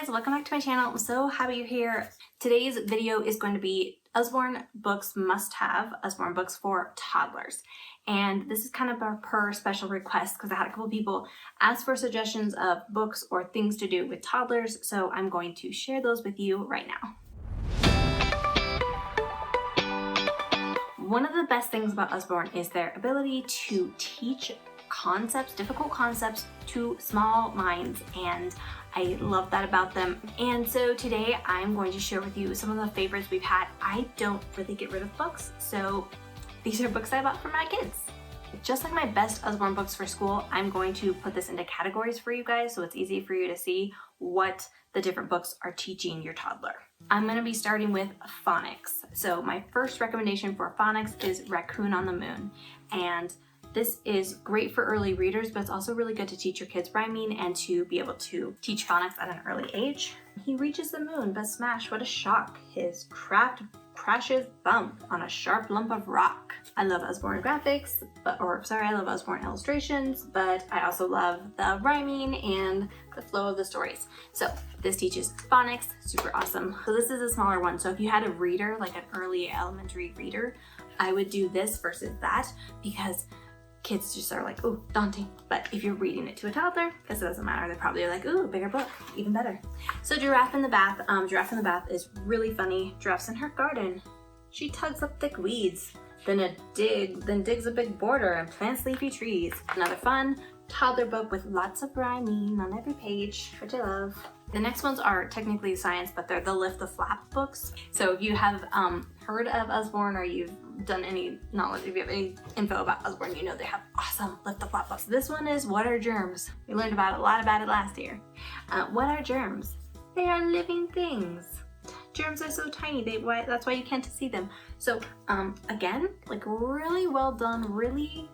guys, welcome back to my channel. I'm so happy you're here. Today's video is going to be Usborne books must have, Usborne books for toddlers. And this is kind of a per special request because I had a couple people ask for suggestions of books or things to do with toddlers. So I'm going to share those with you right now. One of the best things about Usborne is their ability to teach concepts, difficult concepts, to small minds, and I love that about them. And so today I'm going to share with you some of the favorites we've had. I don't really get rid of books, so these are books I bought for my kids. Just like my best Usborne books for school, I'm going to put this into categories for you guys so it's easy for you to see what the different books are teaching your toddler. I'm going to be starting with phonics. So my first recommendation for phonics is Raccoon on the Moon. And this is great for early readers, but it's also really good to teach your kids rhyming and to be able to teach phonics at an early age. He reaches the moon, but smash, what a shock. His craft crashes bump on a sharp lump of rock. I love Usborne graphics, I love Usborne illustrations, but I also love the rhyming and the flow of the stories. So this teaches phonics, super awesome. So this is a smaller one. So if you had a reader, like an early elementary reader, I would do this versus that because kids just are like, ooh, daunting. But if you're reading it to a toddler, because it doesn't matter, they're probably like, ooh, bigger book, even better. So Giraffe in the Bath. Giraffe in the Bath is really funny. Giraffe's in her garden. She tugs up thick weeds, then digs a big border and plants leafy trees. Another fun toddler book with lots of rhyming on every page, which I love. The next ones are technically science, but they're the Lift the Flap books. So if you have heard of Usborne or you've done any knowledge, if you have any info about Usborne, you know they have awesome Lift the Flap books. This one is What Are Germs? We learned a lot about it last year. What are germs? They are living things. Germs are so tiny, that's why you can't see them. So again, like really well done, really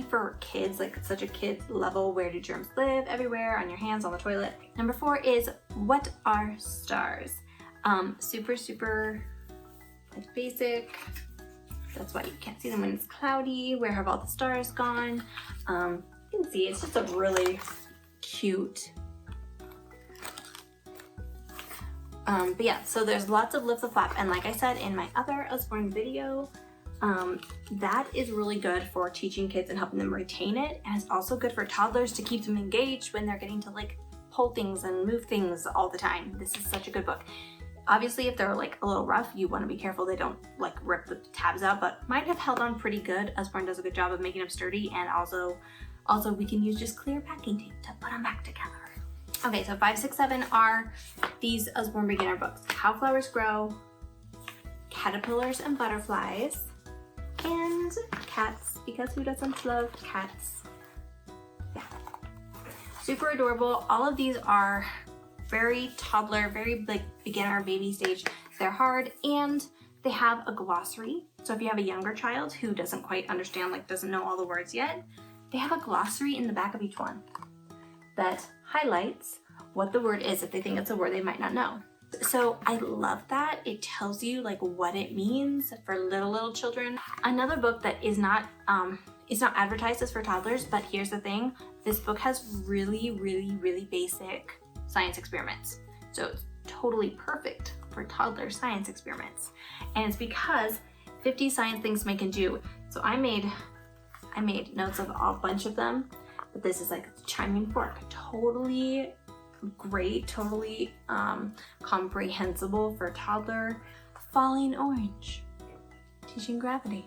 for kids, like such a kid level. Where do germs live? Everywhere, on your hands, on the toilet. Number 4 is What Are Stars? Super like basic. That's why you can't see them when it's cloudy. Where have all the stars gone? You can see it's just a really cute. But yeah, so there's lots of Lift the Flap, and like I said in my other Usborne video, that is really good for teaching kids and helping them retain it, and it's also good for toddlers to keep them engaged when they're getting to like pull things and move things all the time. This is such a good book. Obviously, if they're like a little rough, you want to be careful they don't like rip the tabs out, but mine have held on pretty good. Usborne does a good job of making them sturdy, and also we can use just clear packing tape to put them back together. Okay, so 5, 6, 7 are these Usborne Beginner books. How Flowers Grow, Caterpillars and Butterflies, and Cats, because who doesn't love cats? Yeah. Super adorable. All of these are very toddler, very like beginner, baby stage. They're hard, and they have a glossary. So if you have a younger child who doesn't quite understand, like doesn't know all the words yet, they have a glossary in the back of each one that highlights what the word is if they think it's a word they might not know. So I love that. It tells you like what it means for little children. Another book that is not advertised as for toddlers, but here's the thing. This book has really basic science experiments. So it's totally perfect for toddler science experiments. And it's because 50 science things man can do. So I made notes of a bunch of them, but this is like a chiming fork. Totally great, totally comprehensible for toddler. Falling orange, teaching gravity.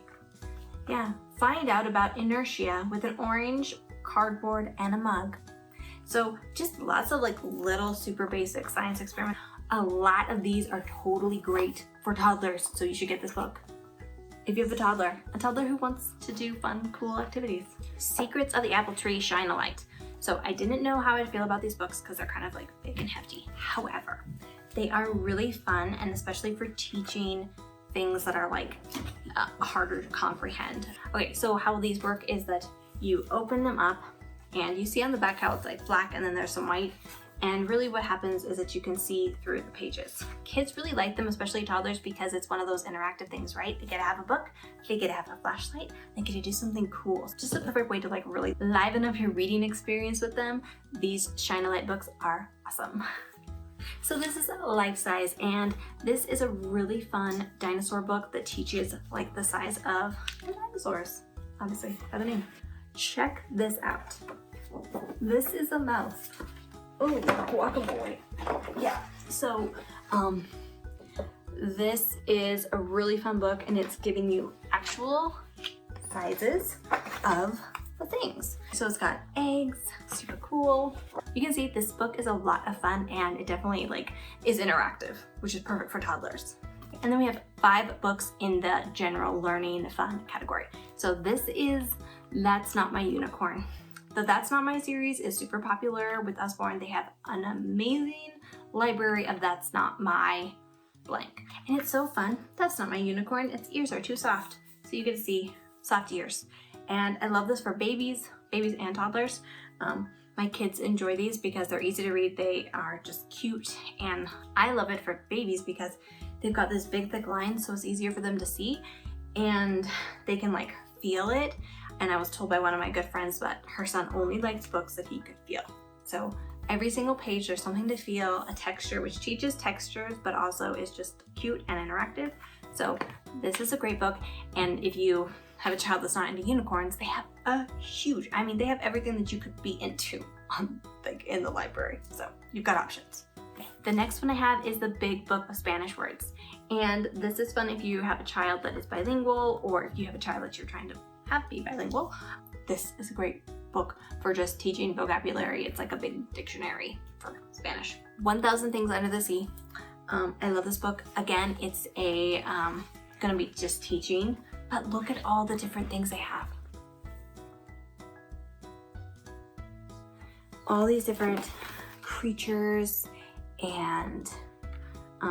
Yeah, find out about inertia with an orange, cardboard, and a mug. So just lots of like little super basic science experiments. A lot of these are totally great for toddlers, so you should get this book. If you have a toddler who wants to do fun, cool activities. Secrets of the Apple Tree Shine a Light. So I didn't know how I'd feel about these books because they're kind of like big and hefty. However, they are really fun, and especially for teaching things that are like harder to comprehend. Okay, so how these work is that you open them up and you see on the back how it's like black and then there's some white, And really what happens is that you can see through the pages. Kids really like them, especially toddlers, because it's one of those interactive things, right? They get to have a book, they get to have a flashlight, they get to do something cool. It's just a perfect way to like really liven up your reading experience with them. These Shine a Light books are awesome. So this is Lifesize, and this is a really fun dinosaur book that teaches like the size of the dinosaurs, obviously by the name. Check this out. This is a mouse. Oh, guacamole. Yeah, so this is a really fun book, and it's giving you actual sizes of the things. So it's got eggs, super cool. You can see this book is a lot of fun, and it definitely like is interactive, which is perfect for toddlers. And then we have 5 books in the general learning fun category. So this is That's Not My Unicorn. The That's Not My series is super popular with Usborne. They have an amazing library of That's Not My blank. And it's so fun. That's not my unicorn. Its ears are too soft. So you get to see soft ears. And I love this for babies and toddlers. My kids enjoy these because they're easy to read. They are just cute. And I love it for babies because they've got this big thick line, so it's easier for them to see. And they can like feel it. And I was told by one of my good friends that her son only likes books that he could feel. So every single page there's something to feel, a texture, which teaches textures, but also is just cute and interactive. So this is a great book. And if you have a child that's not into unicorns, they have a huge, I mean, they have everything that you could be into like in the library. So you've got options. The next one I have is the Big Book of Spanish Words. And this is fun if you have a child that is bilingual, or if you have a child that you're trying to have be bilingual. This is a great book for just teaching vocabulary. It's like a big dictionary for Spanish. 1,000 Things Under the Sea. I love this book. Again, it's gonna be just teaching, but look at all the different things they have. All these different creatures and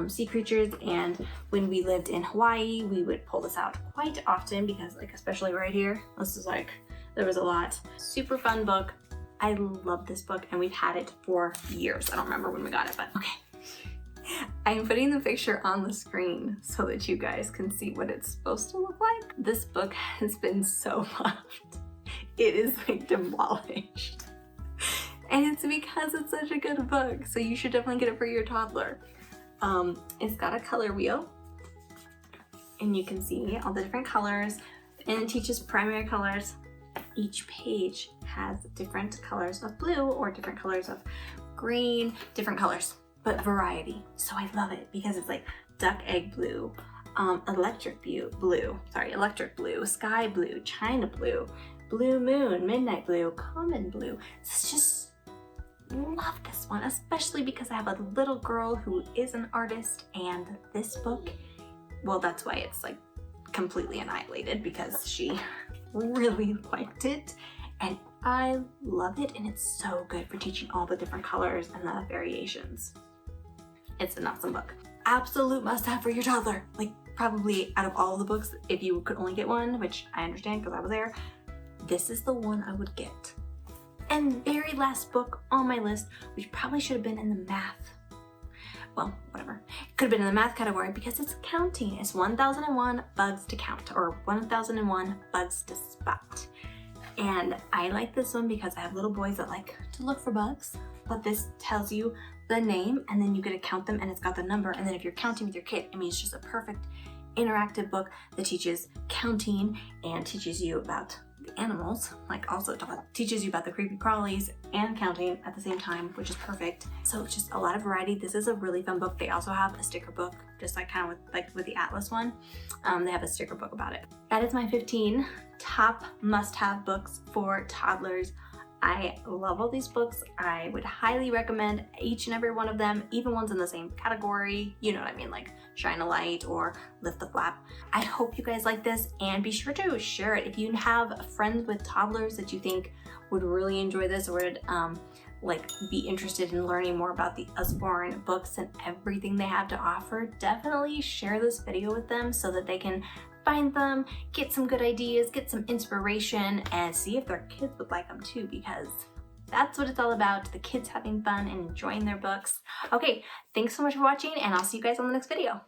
sea creatures, and when we lived in Hawaii, we would pull this out quite often because like, especially right here, this is like, there was a lot. Super fun book. I love this book, and we've had it for years. I don't remember when we got it, but okay. I'm putting the picture on the screen so that you guys can see what it's supposed to look like. This book has been so loved. It is like demolished. And it's because it's such a good book, so you should definitely get it for your toddler. It's got a color wheel, and you can see all the different colors, and it teaches primary colors. Each page has different colors of blue or different colors of green, different colors, but variety. So I love it because it's like duck egg blue, electric blue, sky blue, china blue, blue moon, midnight blue, common blue. It's just, love this one, especially because I have a little girl who is an artist, and this book, well, that's why it's like completely annihilated, because she really liked it, and I love it, and it's so good for teaching all the different colors and the variations. It's an awesome book. Absolute must-have for your toddler. Like, probably out of all the books, if you could only get one, which I understand because I was there, this is the one I would get. And very last book on my list, which probably should have been in the math, well, whatever. It could have been in the math category because it's counting. It's 1001 Bugs to Count, or 1001 Bugs to Spot. And I like this one because I have little boys that like to look for bugs, but this tells you the name, and then you get to count them, and it's got the number. And then if you're counting with your kid, I mean, it's just a perfect interactive book that teaches counting and teaches you about the animals, like also teaches you about the creepy crawlies and counting at the same time, which is perfect. So it's just a lot of variety. This is a really fun book. They also have a sticker book, just like kind of with the Atlas one. They have a sticker book about it. That is my 15 top must-have books for toddlers. I love all these books. I would highly recommend each and every one of them, even ones in the same category, you know what I mean, like Shine a Light or Lift the Flap. I hope you guys like this, and be sure to share it. If you have friends with toddlers that you think would really enjoy this, or would like be interested in learning more about the Usborne books and everything they have to offer, definitely share this video with them so that they can find them, get some good ideas, get some inspiration, and see if their kids would like them too, because That's what it's all about, the kids having fun and enjoying their books. Okay, thanks so much for watching, and I'll see you guys on the next video.